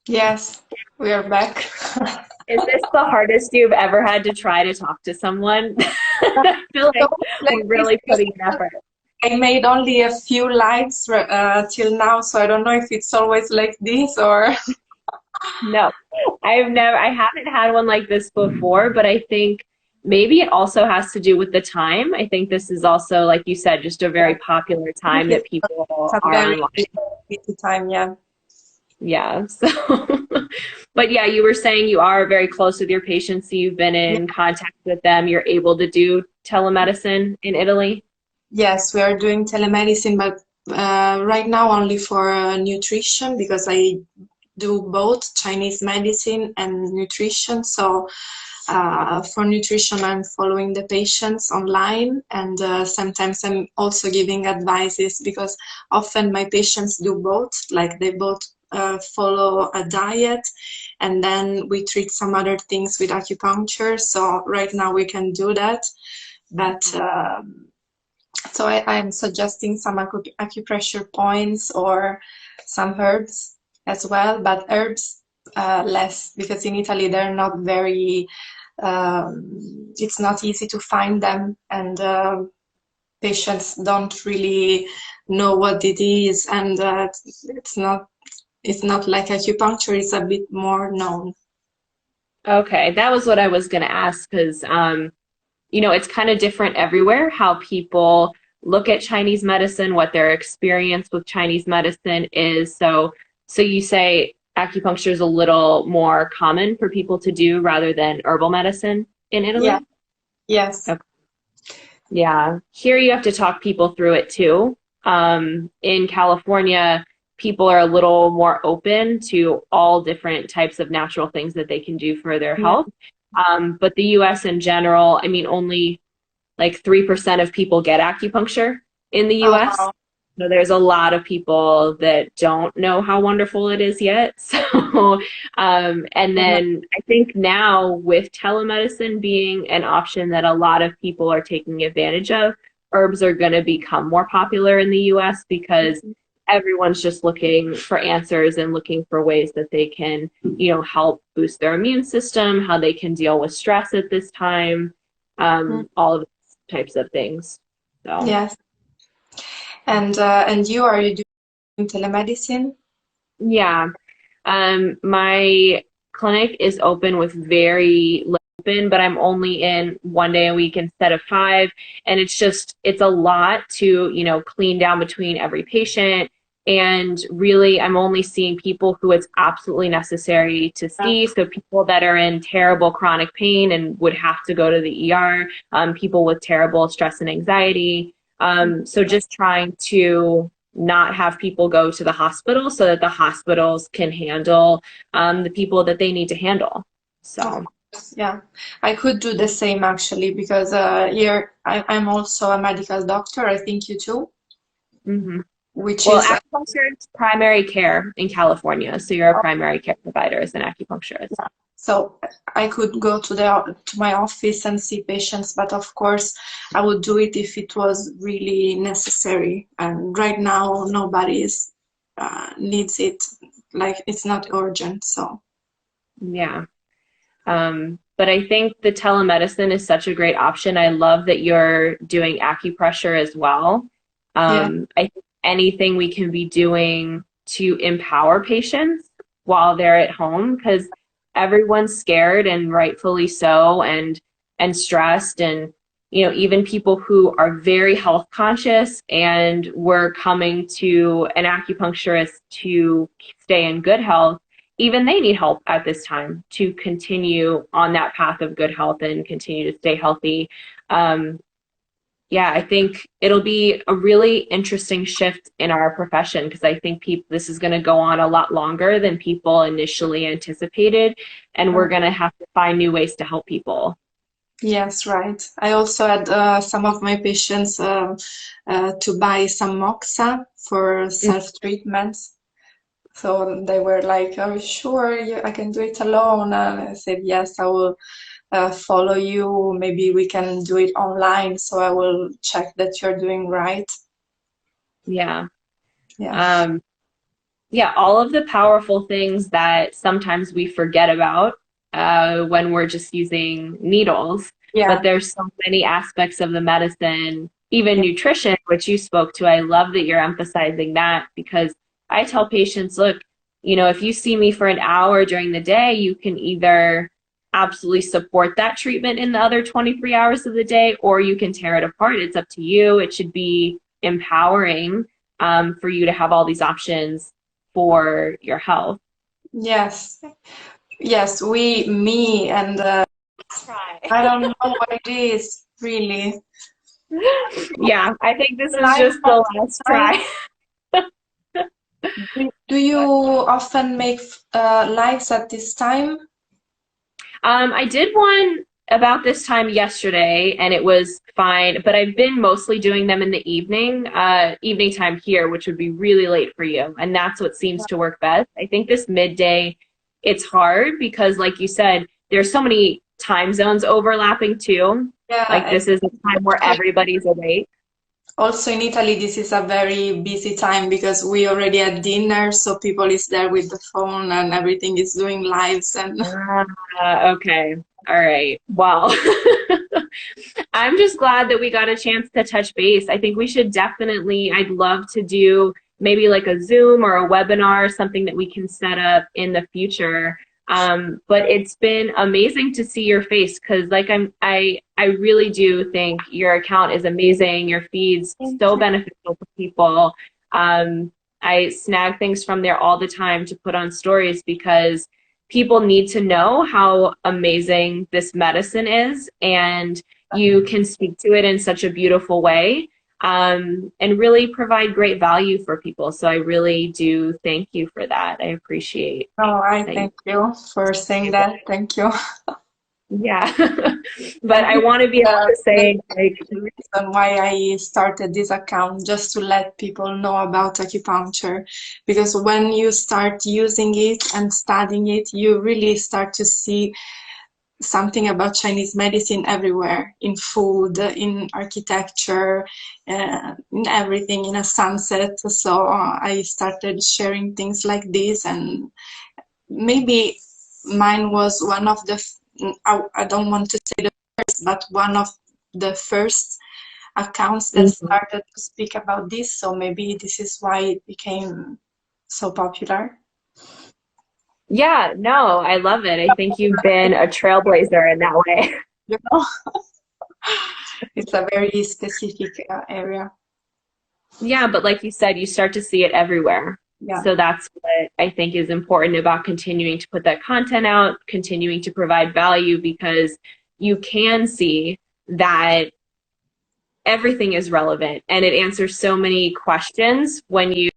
Yes, we are back. Is this the hardest you've ever had to try to talk to someone? I feel So like like we're this, really because putting in effort. I made only a few lives till now, so I don't know if it's always like this or. No, I haven't had one like this before, but I think maybe it also has to do with the time. I think this is also, like you said, just a Yeah, very popular I think time that it's people a are very online. busy time. Yeah. Yeah. So, but yeah, you were saying you are very close with your patients, so you've been Yeah. in contact with them. You're able to do telemedicine in Italy. Yes, we are doing telemedicine, but right now only for nutrition because I do both Chinese medicine and nutrition. So for nutrition, I'm following the patients online, and sometimes I'm also giving advices because often my patients do both, like they both follow a diet, and then we treat some other things with acupuncture. So right now we can do that, but so I'm suggesting some acupressure points or some herbs as well, but herbs less because in Italy they're not very, it's not easy to find them, and patients don't really know what it is, and it's not it's not like acupuncture is a bit more known. Okay, that was what I was going to ask because it's kind of different everywhere how people look at Chinese medicine, what their experience with Chinese medicine is. So you say acupuncture is a little more common for people to do rather than herbal medicine in Yeah, Italy? yes. Okay. Yeah. Here you have to talk people through it too. In California, people are a little more open to all different types of natural things that they can do for their Yeah. health. But the US in general, I mean, only like 3% of people get acupuncture in the Oh, US. wow. So there's a lot of people that don't know how wonderful it is yet. So, and Yeah. then I think now with telemedicine being an option that a lot of people are taking advantage of, herbs are going to become more popular in the US because everyone's just looking for answers and looking for ways that they can, help boost their immune system, how they can deal with stress at this time, Mhm. all of these types of things. So. Yes. And you, are you doing telemedicine? Yeah. My clinic is open with very open, but I'm only in 1 day a week instead of five. And it's a lot to, clean down between every patient. And really, I'm only seeing people who it's absolutely necessary to Yeah. see. So people that are in terrible chronic pain and would have to go to the ER, people with terrible stress and anxiety. So just trying to not have people go to the hospital so that the hospitals can handle the people that they need to handle. Of So, course, yeah. I could do the same actually because here I'm also a medical doctor. I think you too, mhm. which Well, is acupuncture is primary care in California. So you're a primary care provider as an acupuncturist. yeah. So I could go to my office and see patients, but of course I would do it if it was really necessary. And right now nobody is needs it. Like it's not urgent. So Yeah. But I think the telemedicine is such a great option. I love that you're doing acupressure as well. yeah. I think anything we can be doing to empower patients while they're at home, because everyone's scared and rightfully so, and stressed, and even people who are very health conscious and were coming to an acupuncturist to stay in good health, even they need help at this time to continue on that path of good health and continue to stay healthy. Um, yeah, I think it'll be a really interesting shift in our profession because I think this is going to go on a lot longer than people initially anticipated, and we're going to have to find new ways to help people. Yes, right. I also had some of my patients to buy some moxa for self-treatments. So they were like, "Are you sure I can do it alone?" And I said, "Yes, I will follow you. Maybe we can do it online. So I will check that you're doing right." Yeah. Yeah. Um, Yeah, all of the powerful things that sometimes we forget about when we're just using needles. Yeah. But there's so many aspects of the medicine, even nutrition, which you spoke to. I love that you're emphasizing that, because I tell patients, look, you know, if you see me for an hour during the day, you can either absolutely support that treatment in the other 23 hours of the day, or you can tear it apart. It's up to you. It should be empowering for you to have all these options for your health. Yes. Yes, me and I don't know what it is really. Yeah, I think this is just the last try. Do you often make lives at this time? I did one about this time yesterday and it was fine, but I've been mostly doing them in the evening time here, which would be really late for you. And that's what seems to work best. I think this midday, it's hard because, like you said, there's so many time zones overlapping too. Yeah, Like this is a time where everybody's awake. also in Italy, this is a very busy time because we already had dinner, so people is there with the phone and everything is doing lives and Okay. All right. Well, I'm just glad that we got a chance to touch base. I think we should definitely, I'd love to do maybe like a Zoom or a webinar, something that we can set up in the future. But it's been amazing to see your face, because like I really do think your account is amazing. Your feed's so beneficial for people. I snag things from there all the time to put on stories because people need to know how amazing this medicine is, and you can speak to it in such a beautiful way, and really provide great value for people. So I really do thank you for that. I appreciate. oh, I thank you for saying that. Thank you. Yeah. But I want to be able to say, like, the reason why I started this account, just to let people know about acupuncture, because when you start using it and studying it, you really start to see something about Chinese medicine everywhere, in food, in architecture, in everything, in a sunset. So I started sharing things like this, and maybe mine was one of the, I don't want to say the first, but one of the first accounts that started to speak about this. So maybe this is why it became so popular. yeah, no, I love it. I think you've been a trailblazer in that way. You know, it's a very specific area. Yeah, but like you said, you start to see it everywhere. Yeah. So that's what I think is important about continuing to put that content out, continuing to provide value, because you can see that everything is relevant and it answers so many questions when you